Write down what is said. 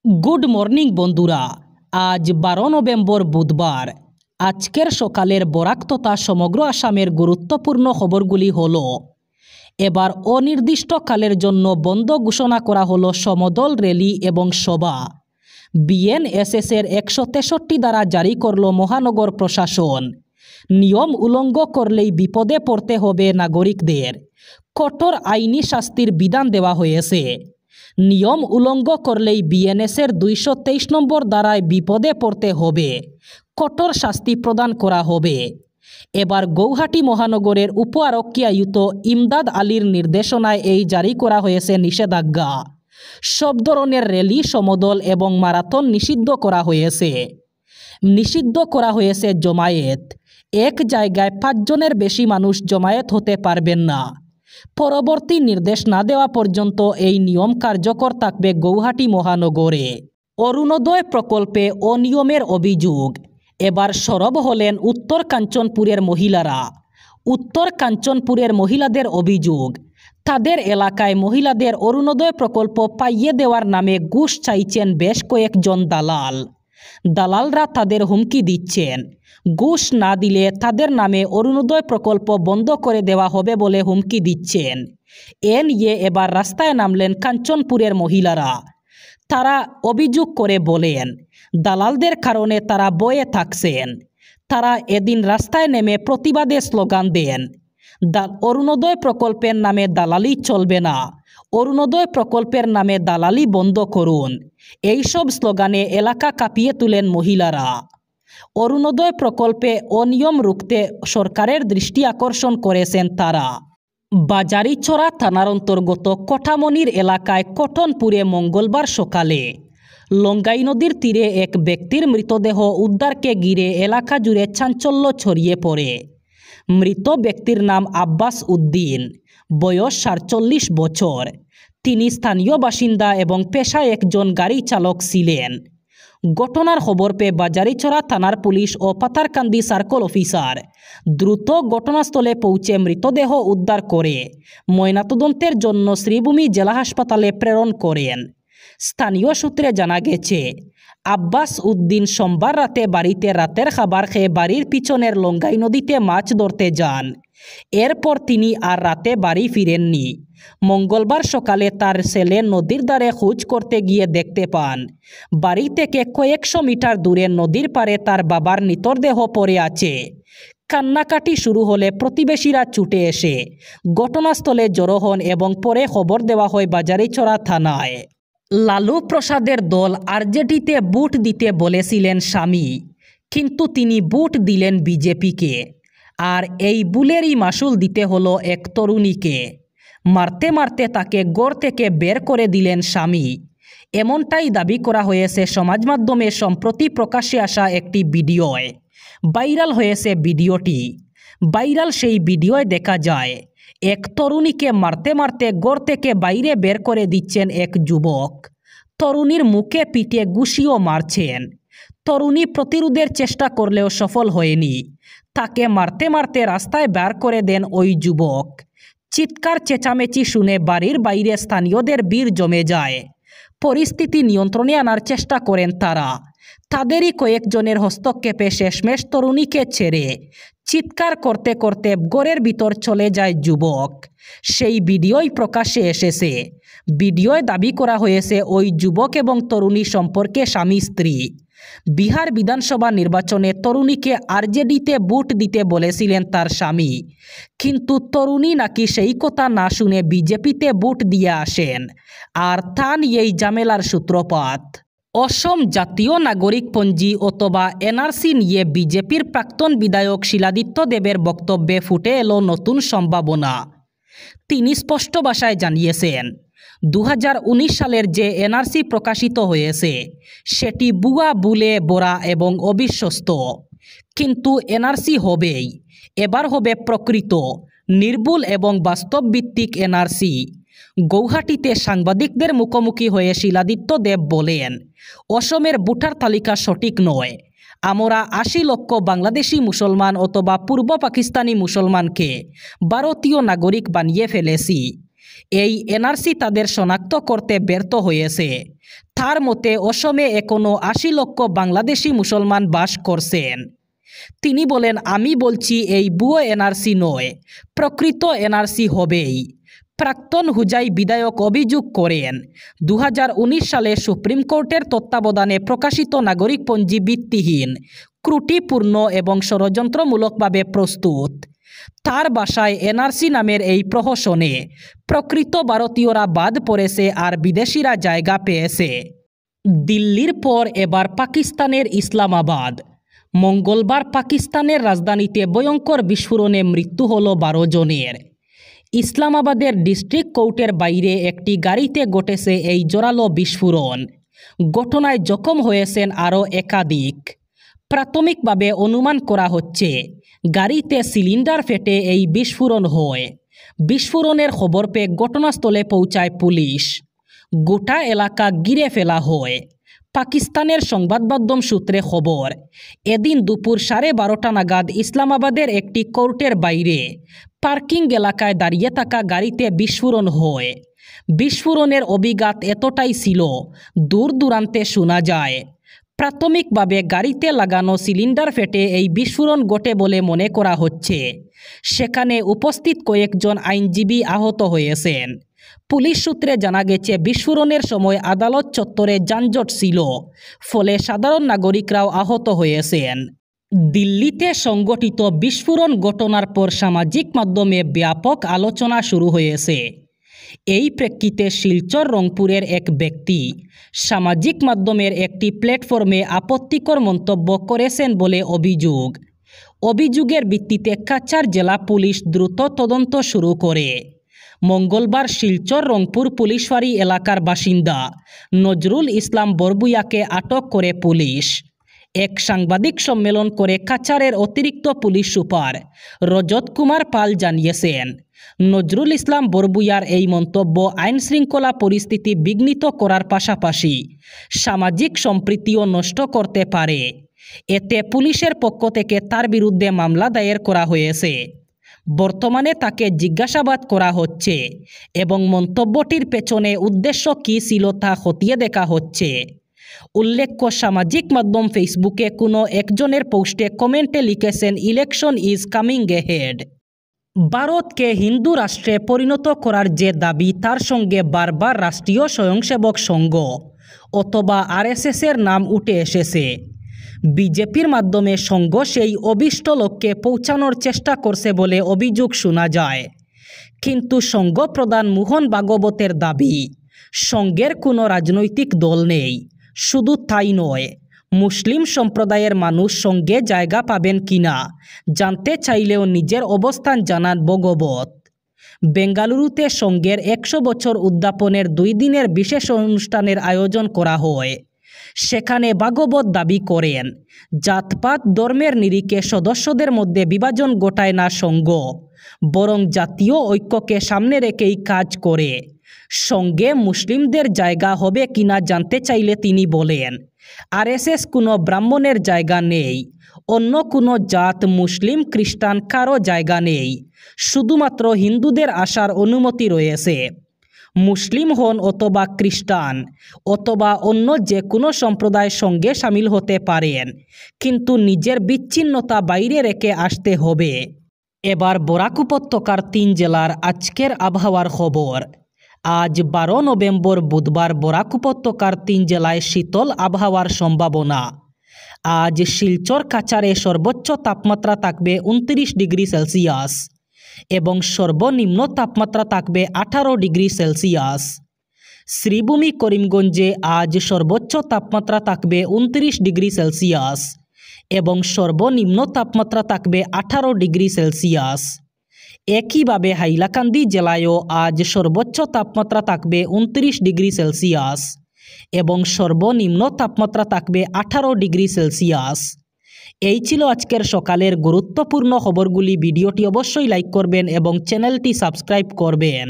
Good morning বন্ধুরা, আজ 12 November বুধবার। আজকের সকালের বরাক তথা সমগ্র আসামের গুরুত্বপূর্ণ খবরগুলি হলো: এবার অনির্দিষ্টকালের জন্য বন্ধ ঘোষণা করা হলো সমদল র্যালি এবং সভা। বিএনএসএসের 163 ধারা জারি করল মহানগর প্রশাসন। নিয়ম উল্লঙ্ঘন করলেই বিপদে পড়তে হবে নাগরিকদের। কঠোর আইনি শাস্তির বিধান দেওয়া হয়েছে। নিয়ম উল্লঙ্ঘন করলেই বিএনএসের 223 নম্বর ধারায় বিপদে পড়তে হবে। কঠোর শাস্তি প্রদান করা হবে। এবার গৌহাটি মহানগরের উপ আরক্ষী আয়ুক্ত ইমদাদ আলীর নির্দেশনায় এই জারি করা হয়েছে নিষেধাজ্ঞা। সব ধরনের র্যালি, সমদল এবং মারাথন নিষিদ্ধ করা হয়েছে। নিষিদ্ধ করা হয়েছে জমায়েত। এক জায়গায় 5 জনের বেশি মানুষ জমায়েত হতে পারবেন না। পরবর্তী নির্দেশ না দেওয়া পর্যন্ত এই নিয়ম কার্যকর থাকবে গৌহাটি মহানগরে। অরুণোদয় প্রকল্পে অনিয়মের অভিযোগ। এবার সরব হলেন উত্তর কাঞ্চনপুরের মহিলারা। উত্তর কাঞ্চনপুরের মহিলাদের অভিযোগ, তাদের এলাকায় মহিলাদের অরুণোদয় প্রকল্প পাইয়ে দেওয়ার নামে ঘুষ চাইছেন বেশ কয়েকজন দালাল। দালালরা তাদের হুমকি দিচ্ছেন, ঘুষ না দিলে তাদের নামে অরুণোদয় প্রকল্প বন্ধ করে দেওয়া হবে বলে হুমকি দিচ্ছেন। এ নিয়ে এবার রাস্তায় নামলেন কাঞ্চনপুরের মহিলারা। তারা অভিযোগ করে বলেন, দালালদের কারণে তারা বয়ে থাকছেন। তারা এদিন রাস্তায় নেমে প্রতিবাদে স্লোগান দেন, অরুণোদয় প্রকল্পের নামে দালালি চলবে না, অরুণোদয় প্রকল্পের নামে দালালি বন্ধ করুন। এইসব স্লোগানে এলাকা কাঁপিয়ে তোলেন মহিলারা। অরুণোদয় প্রকল্পে অনিয়ম রুখতে সরকারের দৃষ্টি আকর্ষণ করেছেন তারা। বাজারিছড়া থানার অন্তর্গত কঠামনির এলাকায় কটনপুরে মঙ্গলবার সকালে লঙ্গাই নদীর তীরে এক ব্যক্তির মৃতদেহ উদ্ধারকে ঘিরে এলাকা জুড়ে চাঞ্চল্য ছড়িয়ে পড়ে। মৃত ব্যক্তির নাম আব্বাস উদ্দিন, বয়স 47 বছর। তিনি স্থানীয় বাসিন্দা এবং পেশায় একজন গাড়ি চালক ছিলেন। ঘটনার খবর পেয়ে বাজারিছড়া থানার পুলিশ ও পাতারকান্দি সার্কেল অফিসার দ্রুত ঘটনাস্থলে পৌঁছে মৃতদেহ উদ্ধার করে ময়নাতদন্তের জন্য শ্রীভূমি জেলা হাসপাতালে প্রেরণ করেন। স্থানীয় সূত্রে জানা গেছে, আব্বাস উদ্দিন সোমবার রাতে বাড়িতে রাতের খাবার খেয়ে বাড়ির পিছনের লঙ্গাই নদীতে মাছ ধরতে যান। এরপর তিনি আর রাতে বাড়ি ফিরেননি। মঙ্গলবার সকালে তার ছেলে নদীর ধারে খোঁজ করতে গিয়ে দেখতে পান, বাড়ি থেকে কয়েকশো মিটার দূরে নদীর পাড়ে তার বাবার মৃতদেহ পড়ে আছে। কান্নাকাটি শুরু হলে প্রতিবেশীরা ছুটে এসে ঘটনাস্থলে জড়ো হন এবং পরে খবর দেওয়া হয় বাজারিছড়া থানায়। লালু প্রসাদের দল আরজেডিতে ভোট দিতে বলেছিলেন স্বামী, কিন্তু তিনি ভোট দিলেন বিজেপিকে। আর এই ভুলেরই মাসুল দিতে হলো এক তরুণীকে। মারতে মারতে তাকে ঘর থেকে বের করে দিলেন স্বামী। এমনটাই দাবি করা হয়েছে সমাজ মাধ্যমে সম্প্রতি প্রকাশ্যে আসা একটি ভিডিওয়। ভাইরাল হয়েছে ভিডিওটি। ভাইরাল সেই ভিডিওয় দেখা যায় এক তরুণীকে মারতে মারতে ঘর থেকে বাইরে বের করে দিচ্ছেন এক যুবক। তরুণীর মুখে পিঠে ঘুষিও মারছেন। তরুণী প্রতিরোধের চেষ্টা করলেও সফল হয়নি। তাকে মারতে মারতে রাস্তায় বের করে দেন ওই যুবক। চিৎকার চেঁচামেচি শুনে বাড়ির বাইরে স্থানীয়দের ভিড় জমে যায়। পরিস্থিতি নিয়ন্ত্রণে আনার চেষ্টা করেন তারা। তাদেরই কয়েকজনের হস্তক্ষেপে শেষমেশ তরুণীকে ছেড়ে চিৎকার করতে করতে ঘরের ভিতর চলে যায় যুবক। সেই ভিডিওই প্রকাশ্যে এসেছে। ভিডিওয় দাবি করা হয়েছে ওই যুবক এবং তরুণী সম্পর্কে স্বামী স্ত্রী। বিহার বিধানসভা নির্বাচনে তরুণীকে আরজেডিতে ভোট দিতে বলেছিলেন তার স্বামী, কিন্তু তরুণী নাকি সেই কথা না শুনে বিজেপিতে ভোট দিয়ে আসেন। আর তা নিয়েই ঝামেলার সূত্রপাত। অসম জাতীয় নাগরিকপঞ্জি অথবা এনআরসি নিয়ে বিজেপির প্রাক্তন বিধায়ক শিলাদিত্য দেবের বক্তব্যে ফুটে এলো নতুন সম্ভাবনা। তিনি স্পষ্ট ভাষায় জানিয়েছেন, 2019 সালের যে এনআরসি প্রকাশিত হয়েছে সেটি ভুয়া, ভুলে ভরা এবং অবিশ্বস্ত। কিন্তু এনআরসি হবেই। এবার হবে প্রকৃত, নির্ভুল এবং বাস্তবভিত্তিক এনআরসি। গৌহাটিতে সাংবাদিকদের মুখোমুখি হয়ে শিলাদিত্য দেব বলেন, অসমের ভোটার তালিকা সঠিক নয়। আমরা 80 লক্ষ বাংলাদেশি মুসলমান অথবা পূর্ব পাকিস্তানি মুসলমানকে ভারতীয় নাগরিক বানিয়ে ফেলেছি। এই এনআরসি তাদের শনাক্ত করতে ব্যর্থ হয়েছে। তার মতে অসমে এখনও ৮০ লক্ষ বাংলাদেশি মুসলমান বাস করছেন। তিনি বলেন, আমি বলছি এই ভুয়ো এনআরসি নয়, প্রকৃত এনআরসি হবেই। প্রাক্তন হুজাই বিধায়ক অভিযোগ করেন, ২০১৯ সালে সুপ্রিম কোর্টের তত্ত্বাবধানে প্রকাশিত নাগরিকপঞ্জি ভিত্তিহীন, ত্রুটিপূর্ণ এবং ষড়যন্ত্রমূলকভাবে প্রস্তুত। তার ভাষায় এনআরসি নামের এই প্রহসনে প্রকৃত ভারতীয়রা বাদ পড়েছে আর বিদেশিরা জায়গা পেয়েছে। দিল্লির পর এবার পাকিস্তানের ইসলামাবাদ। মঙ্গলবার পাকিস্তানের রাজধানীতে ভয়ঙ্কর বিস্ফোরণে মৃত্যু হল ১২ জনের। ইসলামাবাদের ডিস্ট্রিক্ট কোর্টের বাইরে একটি গাড়িতে ঘটেছে এই জোরালো বিস্ফোরণ। ঘটনায় জখম হয়েছেন আরও একাধিক। প্রাথমিকভাবে অনুমান করা হচ্ছে গাড়িতে সিলিন্ডার ফেটে এই বিস্ফোরণ হয়। বিস্ফোরণের খবর পেয়ে ঘটনাস্থলে পৌঁছায় পুলিশ। গোটা এলাকা ঘিরে ফেলা হয়। পাকিস্তানের সংবাদমাধ্যম সূত্রে খবর, এদিন দুপুর 12:30 নাগাদ ইসলামাবাদের একটি কোর্টের বাইরে পার্কিং এলাকায় দাঁড়িয়ে থাকা গাড়িতে বিস্ফোরণ হয়। বিস্ফোরণের অভিঘাত এতটাই ছিল দূর দূরান্তে শোনা যায়। প্রাথমিকভাবে গাড়িতে লাগানো সিলিন্ডার ফেটে এই বিস্ফোরণ ঘটে বলে মনে করা হচ্ছে। সেখানে উপস্থিত কয়েকজন আইনজীবী আহত হয়েছেন। পুলিশ সূত্রে জানা গেছে, বিস্ফোরণের সময় আদালত চত্বরে যানজট ছিল, ফলে সাধারণ নাগরিকরাও আহত হয়েছেন। দিল্লিতে সংঘটিত বিস্ফোরণ ঘটনার পর সামাজিক মাধ্যমে ব্যাপক আলোচনা শুরু হয়েছে। এই প্রেক্ষিতে শিলচর রংপুরের এক ব্যক্তি সামাজিক মাধ্যমের একটি প্ল্যাটফর্মে আপত্তিকর মন্তব্য করেছেন বলে অভিযোগ। অভিযোগের ভিত্তিতে কাছাড় জেলা পুলিশ দ্রুত তদন্ত শুরু করে। মঙ্গলবার শিলচর রংপুর পুলিশ ফাঁড়ি এলাকার বাসিন্দা নজরুল ইসলাম বরবুইয়াকে আটক করে পুলিশ। এক সাংবাদিক সম্মেলন করে কাছাড়ের অতিরিক্ত পুলিশ সুপার রজত কুমার পাল জানিয়েছেন, নজরুল ইসলাম বরবুইয়ার এই মন্তব্য আইনশৃঙ্খলা পরিস্থিতি বিঘ্নিত করার পাশাপাশি সামাজিক সম্প্রীতিও নষ্ট করতে পারে। এতে পুলিশের পক্ষ থেকে তার বিরুদ্ধে মামলা দায়ের করা হয়েছে। বর্তমানে তাকে জিজ্ঞাসাবাদ করা হচ্ছে এবং মন্তব্যটির পেছনে উদ্দেশ্য কী ছিল তা খতিয়ে দেখা হচ্ছে। উল্লেখ্য, সামাজিক মাধ্যম ফেসবুকে কোনো একজনের পোস্টে কমেন্টে লিখেছেন, ইলেকশন ইজ কামিং এহেড। ভারতকে হিন্দু রাষ্ট্রে পরিণত করার যে দাবি, তার সঙ্গে বারবার রাষ্ট্রীয় স্বয়ংসেবক সংঘ অথবা আরএসএসের নাম উঠে এসেছে। বিজেপির মাধ্যমে সংঘ সেই অভীষ্ট লক্ষ্যে পৌঁছানোর চেষ্টা করছে বলে অভিযোগ শোনা যায়। কিন্তু সংঘ প্রধান মোহন ভাগবতের দাবি, সংঘের কোনো রাজনৈতিক দল নেই। শুধু তাই নয়, মুসলিম সম্প্রদায়ের মানুষ সংঘে জায়গা পাবেন কিনা জানতে চাইলেও নিজের অবস্থান জানান ভাগবত। বেঙ্গালুরুতে সংঘের 100 বছর উদ্যাপনের 2 দিনের বিশেষ অনুষ্ঠানের আয়োজন করা হয়। সেখানে ভাগবত দাবি করেন, জাতপাত ধর্মের নিরিখে সদস্যদের মধ্যে বিভাজন ঘটায় না সংঘ, বরং জাতীয় ঐক্যকে সামনে রেখেই কাজ করে। সংঘে মুসলিমদের জায়গা হবে কিনা জানতে চাইলে তিনি বলেন, আরএসএস কোনো ব্রাহ্মণের জায়গা নেই, অন্য কোনো জাত, মুসলিম, খ্রিস্টান কারো জায়গা নেই, শুধুমাত্র হিন্দুদের আসার অনুমতি রয়েছে। মুসলিম হন অথবা খ্রিস্টান অথবা অন্য যে কোনো সম্প্রদায়ের সঙ্গে সামিল হতে পারেন, কিন্তু নিজের বিচ্ছিন্নতা বাইরে রেখে আসতে হবে। এবার বরাক উপত্যকার 3 জেলার আজকের আবহাওয়ার খবর। আজ 12 নভেম্বর বুধবার বরাক উপত্যকার 3 জেলায় শীতল আবহাওয়ার সম্ভাবনা। আজ শিলচর কাছাড়ে সর্বোচ্চ তাপমাত্রা থাকবে 29 ডিগ্রি সেলসিয়াস এবং সর্বনিম্ন তাপমাত্রা থাকবে 18 ডিগ্রি সেলসিয়াস। শ্রীভূমি করিমগঞ্জে আজ সর্বোচ্চ তাপমাত্রা থাকবে 29 ডিগ্রি সেলসিয়াস এবং সর্বনিম্ন তাপমাত্রা থাকবে 18 ডিগ্রি সেলসিয়াস। একইভাবে হাইলাকান্দি জেলায়ও আজ সর্বোচ্চ তাপমাত্রা থাকবে 29 ডিগ্রি সেলসিয়াস এবং সর্বনিম্ন তাপমাত্রা থাকবে 18 ডিগ্রি সেলসিয়াস। এই ছিল আজকের সকালের গুরুত্বপূর্ণ খবরগুলি। ভিডিওটি অবশ্যই লাইক করবেন এবং চ্যানেলটি সাবস্ক্রাইব করবেন।